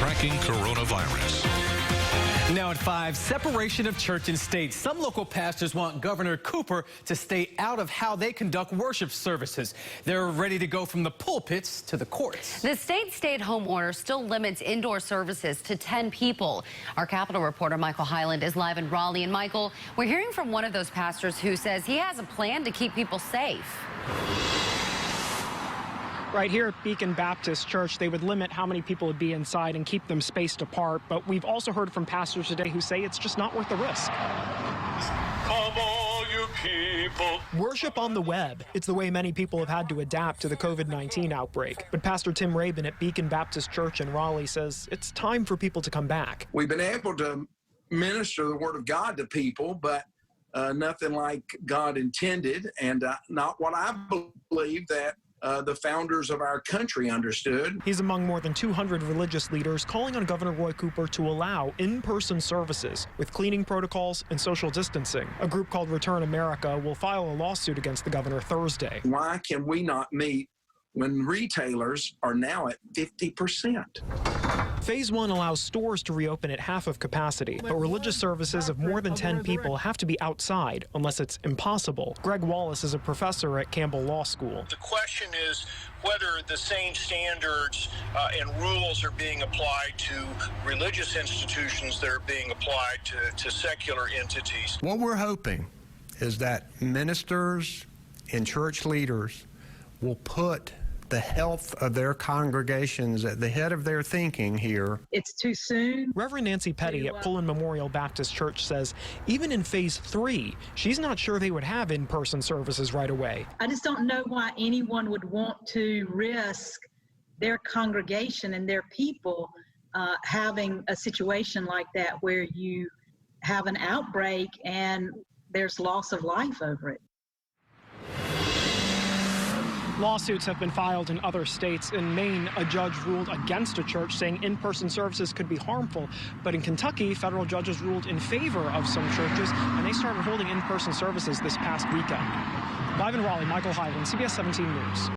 tracking coronavirus. Now at 5, separation of church and state. Some local pastors want Governor Cooper to stay out of how they conduct worship services. They're ready to go from the pulpits to the courts. The state stay-at-home order still limits indoor services to 10 people. Our Capitol reporter Michael Highland is live in Raleigh. And Michael, we're hearing from one of those pastors who says he has a plan to keep people safe. Right here at Beacon Baptist Church, they would limit how many people would be inside and keep them spaced apart. But we've also heard from pastors today who say it's just not worth the risk. Come all you people. Worship on the web. It's the way many people have had to adapt to the COVID-19 outbreak. But Pastor Tim Rabin at Beacon Baptist Church in Raleigh says it's time for people to come back. We've been able to minister the Word of God to people, but nothing like God intended, and not what I believe that the founders of our country understood. He's among more than 200 religious leaders calling on Governor Roy Cooper to allow in-person services with cleaning protocols and social distancing. A group called Return America will file a lawsuit against the governor Thursday. Why can we not meet when retailers are now at 50%? Phase 1 allows stores to reopen at half of capacity, but religious services of more than 10 people have to be outside unless it's impossible. Greg Wallace is a professor at Campbell Law School. The question is whether the same standards and rules are being applied to religious institutions that are being applied to secular entities. What we're hoping is that ministers and church leaders will put the health of their congregations at the head of their thinking here. It's too soon. Reverend Nancy Petty at Pullen Memorial Baptist Church says even in phase 3, she's not sure they would have in-person services right away. I just don't know why anyone would want to risk their congregation and their people having a situation like that where you have an outbreak and there's loss of life over it. Lawsuits have been filed in other states. In Maine, a judge ruled against a church, saying in-person services could be harmful. But in Kentucky, federal judges ruled in favor of some churches, and they started holding in-person services this past weekend. Live in Raleigh, Michael Highland, CBS 17 News.